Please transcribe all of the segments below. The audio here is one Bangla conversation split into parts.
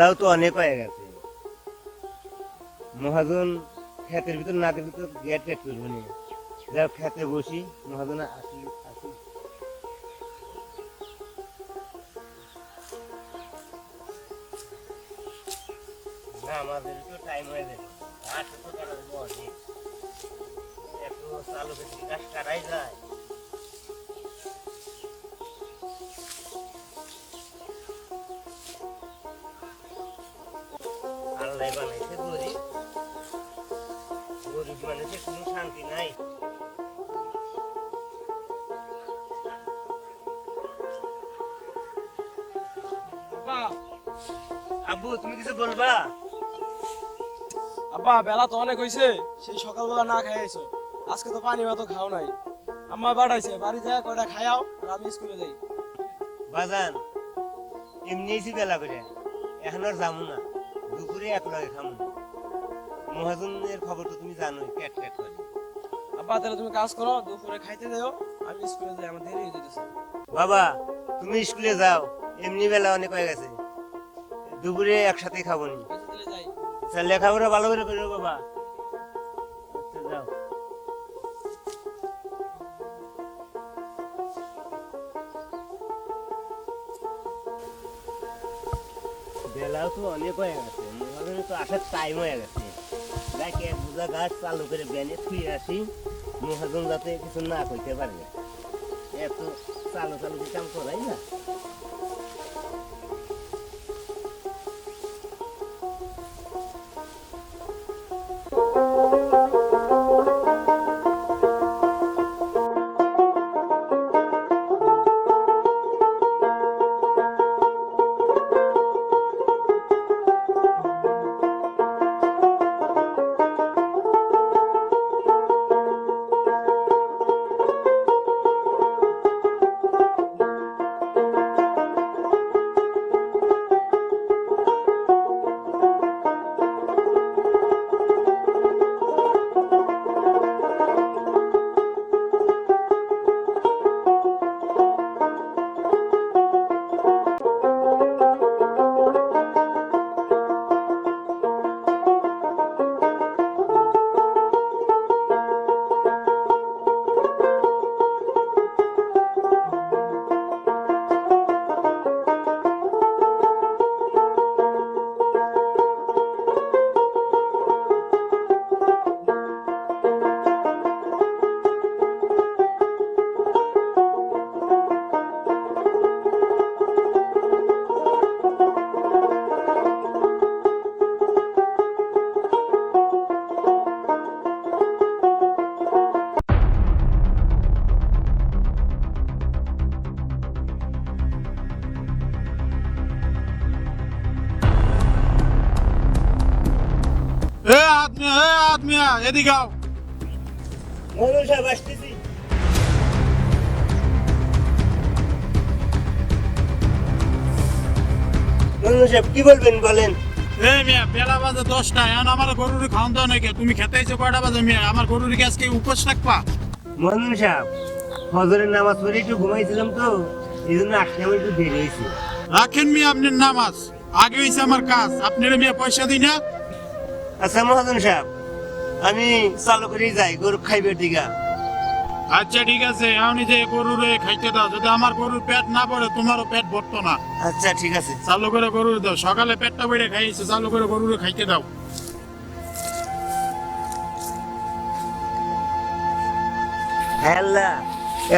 বেলাও তো অনেক হয়ে গেছে। মহাজন ক্ষেতের ভিতর নাদের ভিতর গেট টেট করবো নি, যাও খেতে বসি, মহাজন আসি আসি। না আমাদের তো টাইম হয়ে যাবে, আর তো কাটা দেবো অনেক, একটু চালু করে গাছ কাটাই যায়। আল্লাহ বানাইছে গরিব, গরিব মানুষের কোনো শান্তি নাই। আব্বু তুমি কিছু বলবা? আব্বা বেলা তো অনেক হয়েছে, সেই সকালবেলা না খাইছো, আজকে তো পানি ভাতও খাও নাই। আম্মা পাঠাইছে, বাড়ি যায় কয়টা খাইও আর আমি স্কুলে যাই। বাজান এমনিই বেলা করে, এখন আর যাবো না, দুপুরে এক লগে খামো। মহাজনের খবর তো তুমি জানোই, পেট পেট করে। আব্বা তাহলে তুমি কাজ করো, দুপুরে খাইতে যাও, আমি স্কুলে যাই, আমার দেরি হয়ে যেতেছে। বাবা তুমি স্কুলে যাও, এমনি বেলা অনেক হয়ে গেছে, দুপুরে একসাথে খাবো নি। আচ্ছা, তাহলে যাই। লেখাপড়া ভালো করে করো বাবা। আচ্ছা, যাও। বেলাও তো অনেক হয়ে গেছে, মহাজনের তো আসার টাইম হয়ে গেছে। যাই এক বোঝা গাছ চালু করে বেনে থুয়ে আসি, মহাজন যাতে কিছু না কইতে পারে। এত চালু চালু কি কাম করাই না। आदमी एदिके आओ। মহাজন সাহেব আসতেছি। মহাজন সাহেব কি বলবেন বলেন। ए मिया बेला बाजे 10টা, এখন আমার গরুর খাওয়ান দাও নাকি? তুমি খেতে আইছো কয়টা বাজে মিয়া? আমার গরুর কি আজকে উপোস রাখবা? মহাজন সাহেব ফজরের নামাজ পড়ে একটু ঘুমাইছিলাম তো, এই জন্য আসতে আমার একটু দেরি হয়েছে। রাখেন মিয়া আপনার নামাজ, আগে হইছে আমার কাজ। আপনার মিয়া পয়সা দিই না? আচ্ছা মহাজন সাহেব আমি চালু করেই যাই, গরু খাইবে টিকা। আচ্ছা ঠিক আছে, এখন যে গরুরে খাইতে দাও, যদি আমার গরুর পেট না পড়ে তোমারও পেট ভরতো না। আচ্ছা ঠিক আছে। চালু করে গরুর দাও, সকালে পেটটা বেড়ে খাইছে, চালু করে গরুরে খাইতে দাও। হ্যাঁ আল্লাহ,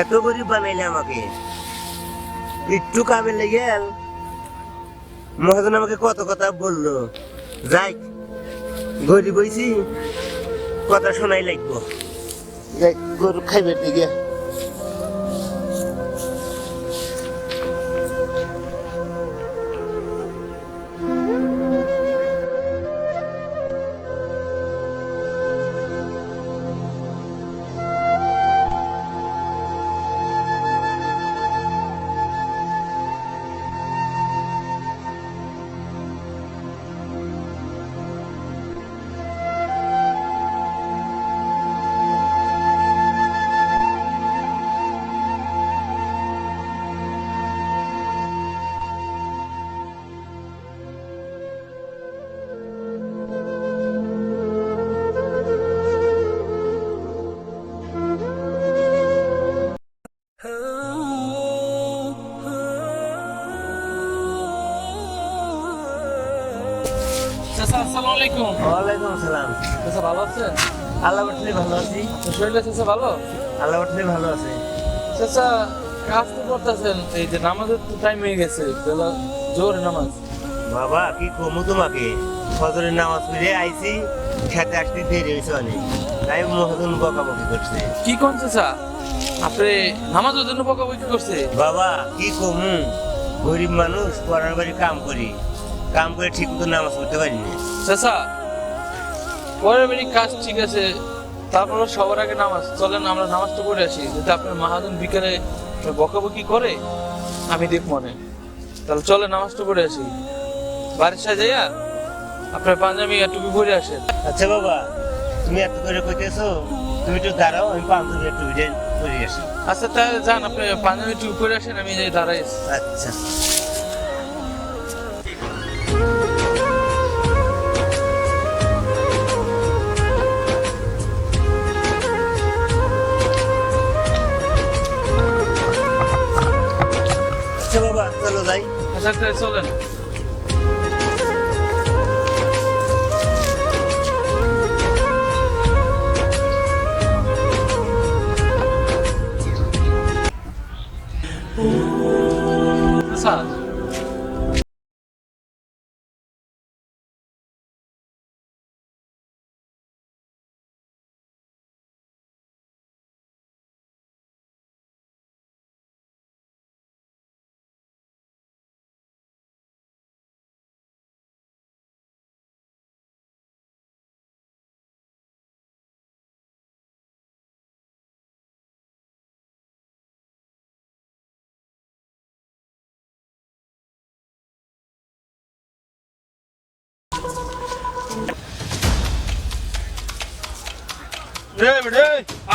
এত গরিব বানাইলে আমাকে, একটু কামে লেগে গেল। মহাজন আমাকে কত কথা বললো, যাই গরিব হইছি, কথা শোনাই লাগবো। যাই গরু খাইবে দিকে। আলাইকুম। ওয়ালাইকুম আসসালাম। চাচা ভালো আছেন? আল্লাহ বাটলে ভালো আছি। আপনার শরীর চাচা ভালো? আল্লাহ বাটলে ভালো আছে। চাচা কাজ তো করতেছেন, এই যে নামাজের তো টাইম হয়ে গেছে, বেলা জোর নামাজ। বাবা কি কমু তোমাকে, ফজরের নামাজ পড়ে আইছি, খেতে আসতে দেরি হয়েছে অনেক, তাই মহাজন বকাবকি করছে। কি কোন চাচা আপনি নামাজের জন্য বকাবকি করছে? বাবা কি কমু, গরিব মানুষ, পড়ার বাড়ি কাম করি, কাম করে ঠিক মতো নামাজ পড়তে পারিনি। চাচা পরের বাড়ি কাজ ঠিক আছে, তারপরে সবার আগে নামাজ। চলেন আমরা নামাজটা পড়ে আসি, যদি আপনার মহাজন বিকালে বকাবকি করে আমি দেখ মনে। তাহলে চলে নামাজটা পড়ে আসি, বাড়ির সাথে যাইয়া আপনার পাঞ্জাবি আর টুপি পরে আসেন। আচ্ছা বাবা, তুমি এত করে কইতেছো, তুমি একটু দাঁড়াও, আমি পাঞ্জাবি একটু পরে আসি। আচ্ছা তাহলে যান, আপনি পাঞ্জাবি টুপি পরে আসেন, আমি যাই দাঁড়াই। আচ্ছা। আচ্ছা বাবা চলো যাই। আচ্ছা তাহলে চলেন। আচ্ছা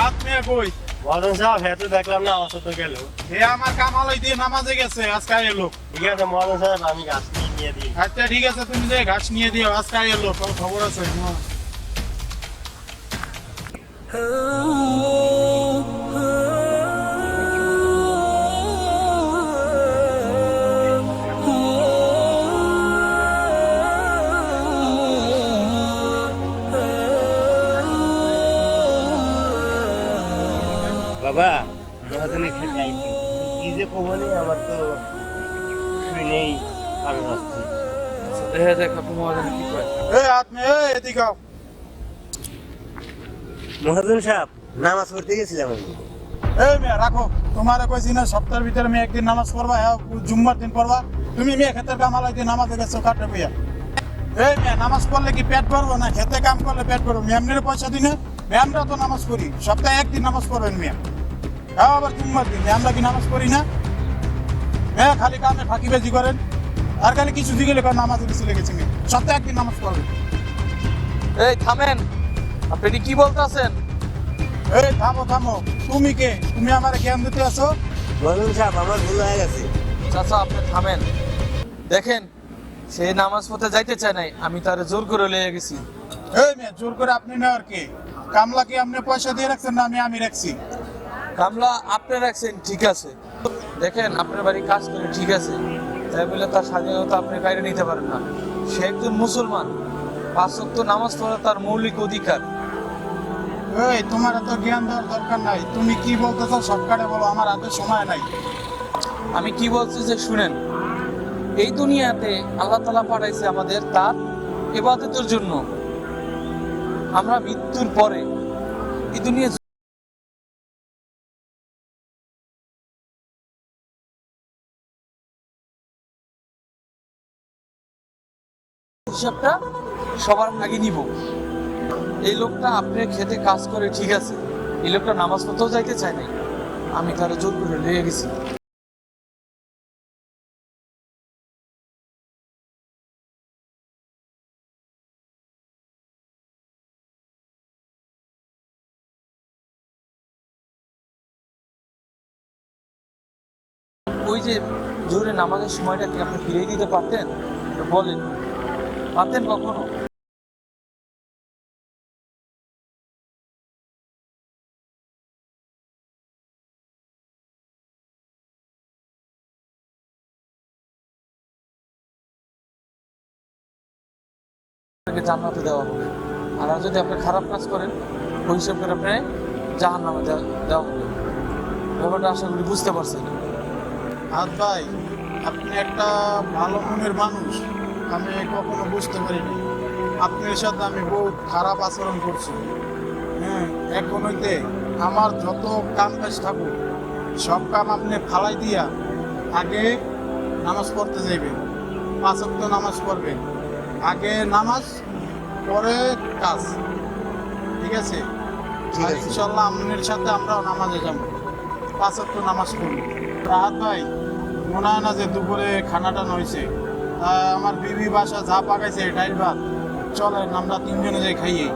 আপনি কই? মহাজন সাহেব, হ্যাঁ তো দেখলাম না আমার তো গেল। এ আমার কামালাই দিয়ে নামাজে গেছে, আজকে এলো। ঠিক আছে মহাজন সাহেব, আমি গাছ নিয়ে দিই। আচ্ছা ঠিক আছে, তুমি যে ঘাস নিয়ে দিও, আজকে এলো, তোর খবর আছে। বাবা মহাজনের খেতে আইছি, কি যে কমনে আমার তো শুনেই আমি আসছি। দেখা যাক আপনি মহাজন কি করেন। আপনি এদিকে আও। মহাজন সাহেব, নামাজ পড়তে গেছিলাম আমি। এই মেয়ে রাখো, তোমার কইছি না সপ্তাহের ভিতরে মেয়ে একদিন নামাজ পড়বা, হ্যাঁ জুম্মার দিন পড়বা। তুমি মেয়ে খেতের কামালাই দিয়ে নামাজে গেছো কাটে বইয়া। এই মেয়ে নামাজ পড়লে কি পেট ভরবো না খেতে কাম করলে পেট ভরবো? ম্যামনের পয়সা দিনে ম্যামরা তো নামাজ পড়ি, সপ্তাহে একদিন নামাজ পড়বেন মেয়ে, হ্যাঁ আবার জুম্মার দিন। আমরা কি নামাজ পড়ি না? হ্যাঁ খালি কামে ফাঁকিবাজি করেন, আর খালি কিছু দিকে লেখা নামাজে বেশি লেগেছে মেয়ে, সপ্তাহে একদিন নামাজ পড়বেন। এই থামেন, আপনি এটি কি বলতেছেন? এই থামো থামো, তুমি কে? তুমি আমার জ্ঞান দিতে আসো? মহাজন সাহেব আমার ভুল হয়ে গেছে। চাচা আপনি থামেন, দেখেন সে নামাজ পড়তে যাইতে চায় নাই, আমি তারে জোর করে লয়ে গেছি। এই মেয়ে জোর করে আপনি নেওয়ার কে? কামলা কি আপনি পয়সা দিয়ে রাখছেন না আমি রাখছি? কামলা আপনি রাখছেন ঠিক আছে, দেখেন আপনার বাড়ি কাজ করে ঠিক আছে, তাই বলে তার স্বাধীনতা আপনি বাইরে নিতে পারেন না। সে একজন মুসলমান, 5 ওয়াক্ত নামাজ পড়া তার মৌলিক অধিকার। এই তোমার এত জ্ঞান দেওয়ার দরকার নাই, তুমি কি বলতে চাও শর্টকাটে বলো, আমার হাতে সময় নাই। আমি কি বলছি যে শুনেন, এই দুনিয়াতে আল্লাহ তাআলা পাঠাইছে আমাদের তার ইবাদতের জন্য। আমরা মৃত্যুর পরে এই দুনিয়া হিসাবটা সবার আগে নিব। এই লোকটা আপনার খেতে কাজ করে ঠিক আছে, এই লোকটা নামাজ পড়তেও যাইতে চায় নাই, আমি তার জোর করে নিয়ে গেছি। ওই যে জোরে নামাজের সময়টা কি আপনি ফিরিয়ে দিতে পারতেন? বলেন, পারতেন কখনো? আপনাকে জান্নাতে দেওয়া হবে, আর যদি আপনি খারাপ কাজ করেন ওই হিসাব করে আপনি জাহান্নামে দেওয়া হবে। ব্যাপারটা আশা করি বুঝতে পারছেন। হাত ভাই, আপনি একটা ভালো মনের মানুষ, আমি কখনো বুঝতে পারিনি। আপনার সাথে আমি বহুত খারাপ আচরণ করছি। হ্যাঁ, এখন হইতে আমার যত কাম কাজ থাকুক সব কাম আপনি ফালাই দিয়া আগে নামাজ পড়তে যাইবেন, 5 ওয়াক্ত নামাজ পড়বেন। আগে নামাজ, পরে কাজ, ঠিক আছে? আর ইনশাল্লাহ আপনার সাথে আমরাও নামাজে যাবো, 5 ওয়াক্ত নামাজ পড়বো। রাহাত ভাই, মনে হয় না যে দুপুরে খানাটা নইছে। আমার বিবি বাসা যা পাকাইছে ডাইল ভাত, চলেন আমরা 3 জনে যাই খাইয়ে।